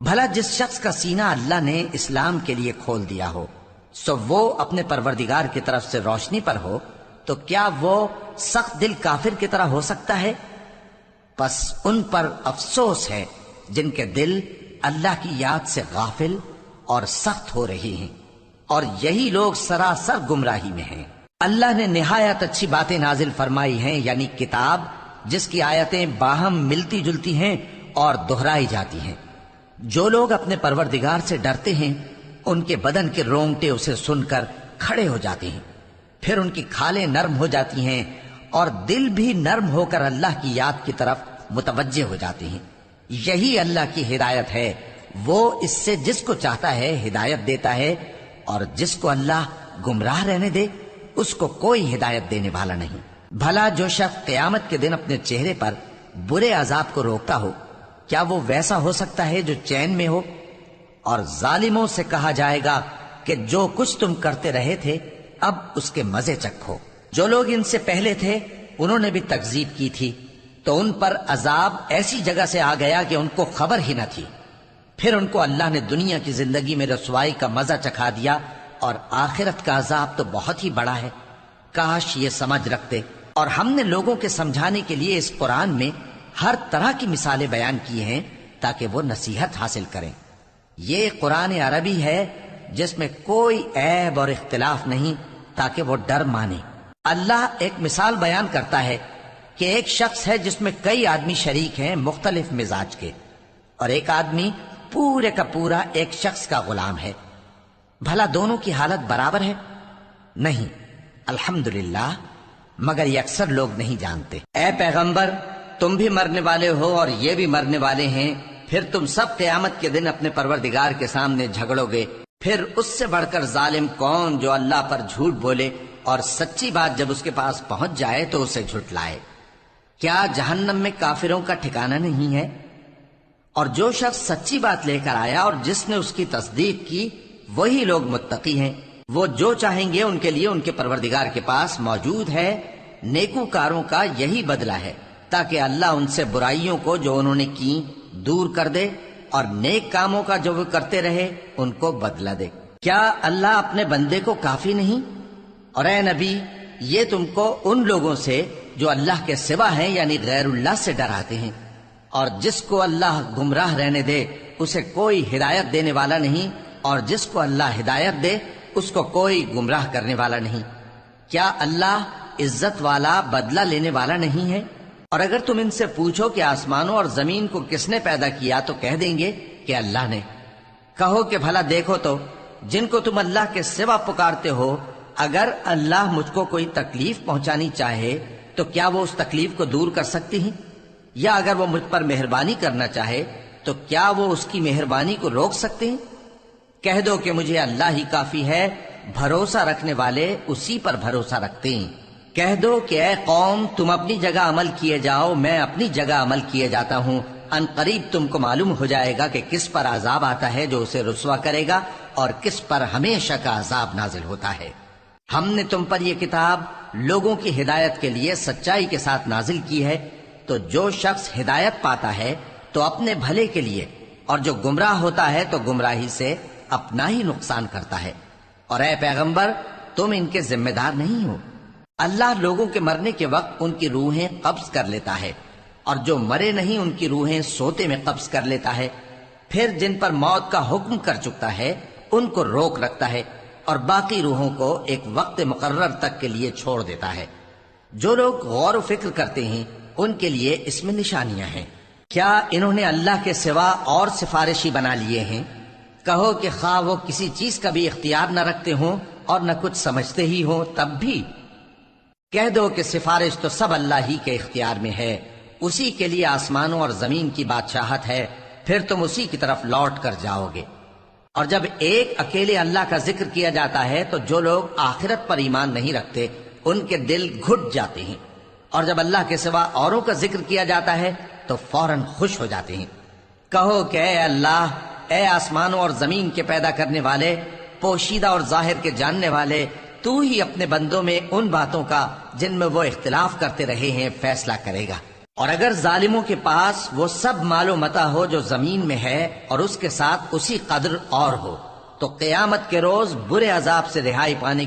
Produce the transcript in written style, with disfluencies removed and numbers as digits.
بھلا جس شخص کا سینہ اللہ نے اسلام کے لیے کھول دیا ہو سو وہ اپنے پروردگار کی طرف سے روشنی پر ہو، تو کیا وہ سخت دل کافر کی طرح ہو سکتا ہے؟ پس ان پر افسوس ہے جن کے دل اللہ کی یاد سے غافل اور سخت ہو رہی ہیں، اور یہی لوگ سراسر گمراہی میں ہیں۔ اللہ نے نہایت اچھی باتیں نازل فرمائی ہیں، یعنی کتاب جس کی آیتیں باہم ملتی جلتی ہیں اور دہرائی جاتی ہیں۔ جو لوگ اپنے پروردگار سے ڈرتے ہیں ان کے بدن کے رونگٹے اسے سن کر کھڑے ہو جاتے ہیں، پھر ان کی کھالیں نرم ہو جاتی ہیں اور دل بھی نرم ہو کر اللہ کی یاد کی طرف متوجہ ہو جاتے ہیں۔ یہی اللہ کی ہدایت ہے، وہ اس سے جس کو چاہتا ہے ہدایت دیتا ہے، اور جس کو اللہ گمراہ رہنے دے اس کو کوئی ہدایت دینے والا نہیں۔ بھلا جو شخص قیامت کے دن اپنے چہرے پر برے عذاب کو روکتا ہو، کیا وہ ویسا ہو سکتا ہے جو چین میں ہو؟ اور ظالموں سے کہا جائے گا کہ جو کچھ تم کرتے رہے تھے اب اس کے مزے چکھو۔ جو لوگ ان سے پہلے تھے انہوں نے بھی تکذیب کی تھی، تو ان پر عذاب ایسی جگہ سے آ گیا کہ ان کو خبر ہی نہ تھی۔ پھر ان کو اللہ نے دنیا کی زندگی میں رسوائی کا مزہ چکھا دیا، اور آخرت کا عذاب تو بہت ہی بڑا ہے۔ کاش یہ سمجھ رکھتے۔ اور ہم نے لوگوں کے سمجھانے کے لیے اس قرآن میں ہر طرح کی مثالیں بیان کی ہیں تاکہ وہ نصیحت حاصل کریں۔ یہ قرآن عربی ہے جس میں کوئی عیب اور اختلاف نہیں، تاکہ وہ ڈر مانے۔ اللہ ایک مثال بیان کرتا ہے کہ ایک شخص ہے جس میں کئی آدمی شریک ہیں مختلف مزاج کے، اور ایک آدمی پورے کا پورا ایک شخص کا غلام ہے۔ بھلا دونوں کی حالت برابر ہے؟ نہیں، الحمدللہ، مگر یہ اکثر لوگ نہیں جانتے۔ اے پیغمبر، تم بھی مرنے والے ہو اور یہ بھی مرنے والے ہیں، پھر تم سب قیامت کے دن اپنے پروردگار کے سامنے جھگڑو گے۔ پھر اس سے بڑھ کر ظالم کون جو اللہ پر جھوٹ بولے اور سچی بات جب اس کے پاس پہنچ جائے تو اسے جھٹلائے۔ کیا جہنم میں کافروں کا ٹھکانہ نہیں ہے؟ اور جو شخص سچی بات لے کر آیا اور جس نے اس کی تصدیق کی وہی لوگ متقی ہیں۔ وہ جو چاہیں گے ان کے لیے ان کے پروردگار کے پاس موجود ہے۔ نیکوکاروں کا یہی بدلہ ہے، تاکہ اللہ ان سے برائیوں کو جو انہوں نے کی دور کر دے، اور نیک کاموں کا جو وہ کرتے رہے ان کو بدلہ دے۔ کیا اللہ اپنے بندے کو کافی نہیں؟ اور اے نبی، یہ تم کو ان لوگوں سے جو اللہ کے سوا ہیں یعنی غیر اللہ سے ڈراتے ہیں، اور جس کو اللہ گمراہ رہنے دے اسے کوئی ہدایت دینے والا نہیں، اور جس کو اللہ ہدایت دے اس کو کوئی گمراہ کرنے والا نہیں۔ کیا اللہ عزت والا بدلہ لینے والا نہیں ہے؟ اور اگر تم ان سے پوچھو کہ آسمانوں اور زمین کو کس نے پیدا کیا تو کہہ دیں گے کہ اللہ نے۔ کہو کہ بھلا دیکھو تو جن کو تم اللہ کے سوا پکارتے ہو، اگر اللہ مجھ کو کوئی تکلیف پہنچانی چاہے تو کیا وہ اس تکلیف کو دور کر سکتی ہیں؟ یا اگر وہ مجھ پر مہربانی کرنا چاہے تو کیا وہ اس کی مہربانی کو روک سکتے ہیں؟ کہہ دو کہ مجھے اللہ ہی کافی ہے، بھروسہ رکھنے والے اسی پر بھروسہ رکھتے ہیں۔ کہہ دو کہ اے قوم، تم اپنی جگہ عمل کیے جاؤ، میں اپنی جگہ عمل کیے جاتا ہوں۔ ان قریب تم کو معلوم ہو جائے گا کہ کس پر عذاب آتا ہے جو اسے رسوا کرے گا، اور کس پر ہمیشہ کا عذاب نازل ہوتا ہے۔ ہم نے تم پر یہ کتاب لوگوں کی ہدایت کے لیے سچائی کے ساتھ نازل کی ہے، تو جو شخص ہدایت پاتا ہے تو اپنے بھلے کے لیے، اور جو گمراہ ہوتا ہے تو گمراہی سے اپنا ہی نقصان کرتا ہے۔ اور اے پیغمبر، تم ان کے ذمہ دار نہیں ہو۔ اللہ لوگوں کے مرنے کے وقت ان کی روحیں قبض کر لیتا ہے، اور جو مرے نہیں ان کی روحیں سوتے میں قبض کر لیتا ہے۔ پھر جن پر موت کا حکم کر چکتا ہے ان کو روک رکھتا ہے، اور باقی روحوں کو ایک وقت مقرر تک کے لیے چھوڑ دیتا ہے۔ جو لوگ غور و فکر کرتے ہیں ان کے لیے اس میں نشانیاں ہیں۔ کیا انہوں نے اللہ کے سوا اور سفارشی بنا لیے ہیں؟ کہو کہ خواہ وہ کسی چیز کا بھی اختیار نہ رکھتے ہوں اور نہ کچھ سمجھتے ہی ہوں تب بھی کہہ دو کہ سفارش تو سب اللہ ہی کے اختیار میں ہے، اسی کے لیے آسمانوں اور زمین کی بادشاہت ہے، پھر تم اسی کی طرف لوٹ کر جاؤ گے۔ اور جب ایک اکیلے اللہ کا ذکر کیا جاتا ہے تو جو لوگ آخرت پر ایمان نہیں رکھتے ان کے دل گھٹ جاتے ہیں، اور جب اللہ کے سوا اوروں کا ذکر کیا جاتا ہے تو فوراً خوش ہو جاتے ہیں۔ کہو کہ اے اللہ، اے آسمانوں اور زمین کے پیدا کرنے والے، پوشیدہ اور ظاہر کے جاننے والے، تو ہی اپنے بندوں میں ان باتوں کا جن میں وہ اختلاف کرتے رہے ہیں فیصلہ کرے گا۔ اور اگر ظالموں کے پاس وہ سب مال و متاع ہو جو زمین میں ہے اور اس کے ساتھ اسی قدر اور ہو، تو قیامت کے روز برے عذاب سے رہائی پانے